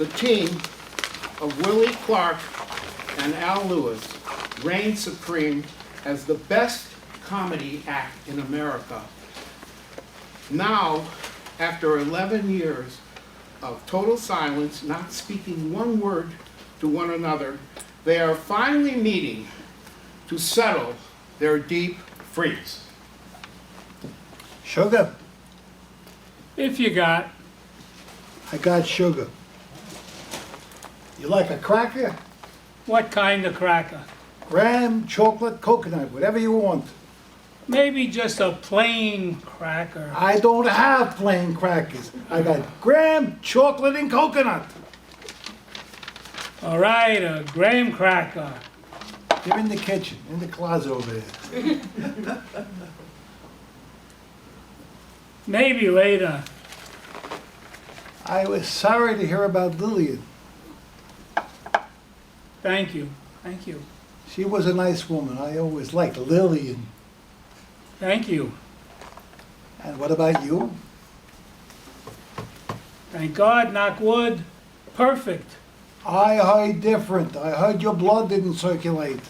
The team of Willie Clark and Al Lewis reigned supreme as the best comedy act in America. Now, after 11 years of total silence, not speaking one word to one another, they are finally meeting to settle their deep freeze. Sugar? If you got. I got sugar. You like a cracker? What kind of cracker? Graham, chocolate, coconut, whatever you want. Maybe just a plain cracker. I don't have plain crackers. I got graham, chocolate, and coconut. All right, a graham cracker. They're in the kitchen, in the closet over there. Maybe later. I was sorry to hear about Lillian. Thank you. Thank you. She was a nice woman. I always liked Lillian. Thank you. And what about you? Thank God, knock wood. Perfect. I heard different. I heard your blood didn't circulate.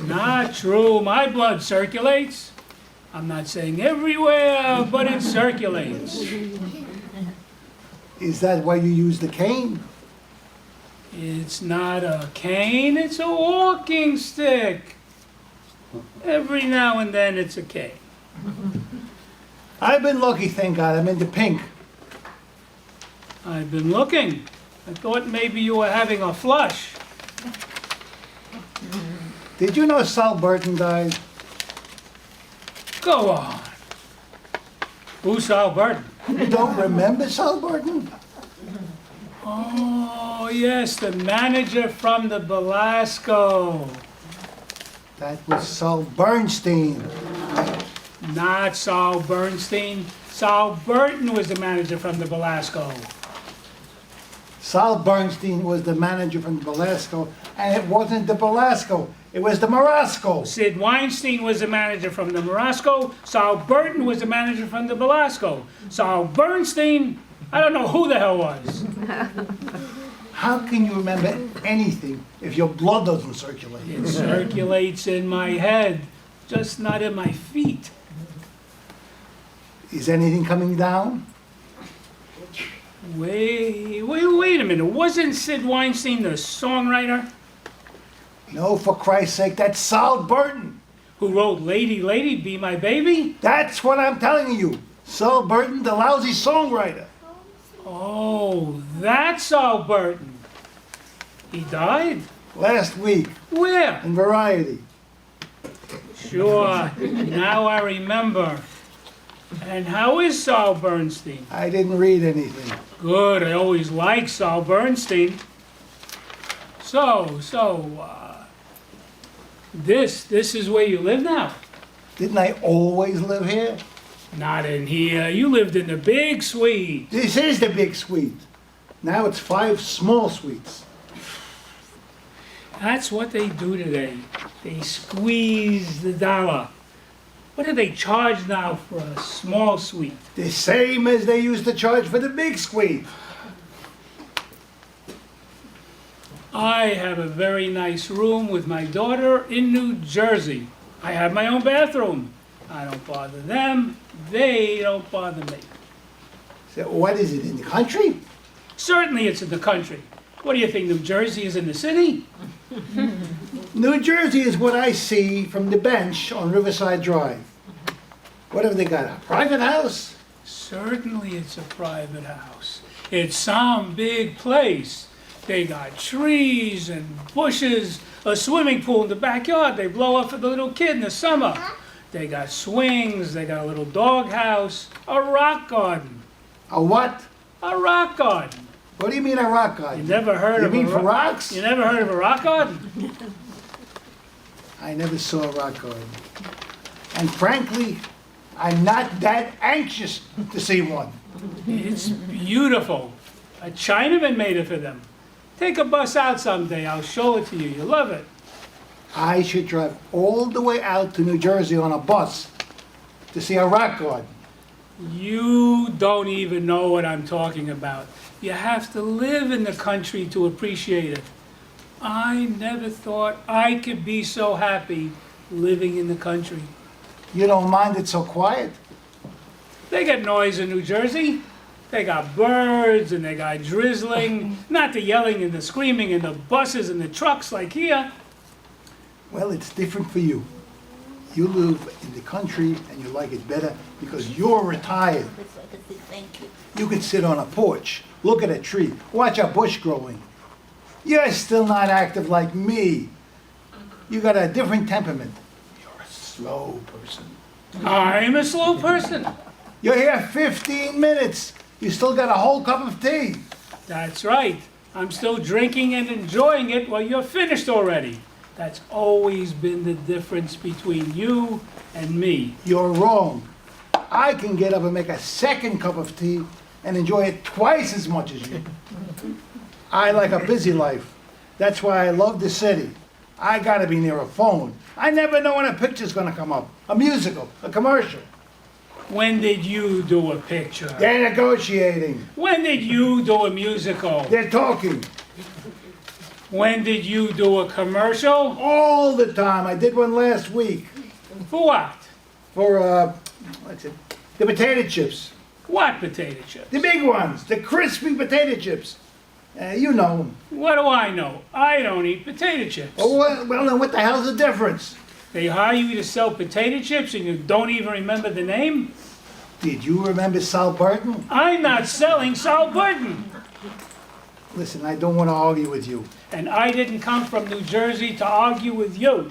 Not true. My blood circulates. I'm not saying everywhere, but it circulates. Is that why you use the cane? It's not a cane, it's a walking stick. Every now and then it's a cane. I've been lucky, thank God. I'm into pink. I've been looking. I thought maybe you were having a flush. Did you know Sal Burton died? Go on. Who's Sal Burton? You don't remember Sal Burton? Oh, yes, the manager from the Belasco. That was Sal Bernstein. Not Saul Bernstein. Sal Burton was the manager from the Belasco. Sal Bernstein was the manager from the Belasco, and it wasn't the Belasco, it was the Marasco. Sid Weinstein was the manager from the Marasco. Sal Burton was the manager from the Belasco. Sal Bernstein, I don't know who the hell was. How can you remember anything if your blood doesn't circulate? It circulates in my head, just not in my feet. Is anything coming down? Wait a minute. Wasn't Sid Weinstein the songwriter No, for Christ's sake, that's Sal Burton. who wrote Lady, Lady, Be My Baby? That's what I'm telling you. Sal Burton, the lousy songwriter. Oh, that's Sal Burton. He died? Last week, Where? in Variety. Sure, now I remember. And how is Sal Bernstein? I didn't read anything. Good, I always liked Sal Bernstein. This is where you live now? Didn't I always live here? Not in here. You lived in the big suite. This is the big suite. Now it's 5 small suites. That's what they do today. They squeeze the dollar. What do they charge now for a small suite? The same as they used to charge for the big suite. I have a very nice room with my daughter in New Jersey. I have my own bathroom. I don't bother them. They don't bother me. So what is it, in the country? Certainly it's in the country. What do you think, New Jersey is in the city? New Jersey is what I see from the bench on Riverside Drive. What have they got, a private house? Certainly it's a private house. It's some big place. They got trees and bushes, a swimming pool in the backyard they blow up for the little kid in the summer. They got swings, they got a little dog house, a rock garden. A what? A rock garden. What do you mean a rock garden? You never heard You of mean a for rocks? You never heard of a rock garden? I never saw a rock garden. And frankly, I'm not that anxious to see one. It's beautiful. A Chinaman made it for them. Take a bus out someday. I'll show it to you. You'll love it. I should drive all the way out to New Jersey on a bus to see a rock garden. You don't even know what I'm talking about. You have to live in the country to appreciate it. I never thought I could be so happy living in the country. You don't mind it so quiet? They got noise in New Jersey. They got birds and they got drizzling. Not the yelling and the screaming and the buses and the trucks like here. Well, it's different for you. You live in the country and you like it better because you're retired. Thank you. You could sit on a porch, look at a tree, watch a bush growing. You're still not active like me. You got a different temperament. You're a slow person. I'm a slow person. You're here 15 minutes. You still got a whole cup of tea. That's right. I'm still drinking and enjoying it while you're finished already. That's always been the difference between you and me. You're wrong. I can get up and make a second cup of tea and enjoy it twice as much as you. I like a busy life. That's why I love the city. I gotta be near a phone. I never know when a picture's gonna come up. A musical, a commercial. When did you do a picture? They're negotiating. When did you do a musical? They're talking. When did you do a commercial? All the time. I did one last week For what? for, what's it? The potato chips. What potato chips? The big ones. The crispy potato chips. You know them. What do I know? I don't eat potato chips. Oh, well, then what the hell's the difference? They hire you to sell potato chips and you don't even remember the name? Did you remember Sal Burton? I'm not selling Sal Burton. Listen, I don't want to argue with you. And I didn't come from New Jersey to argue with you.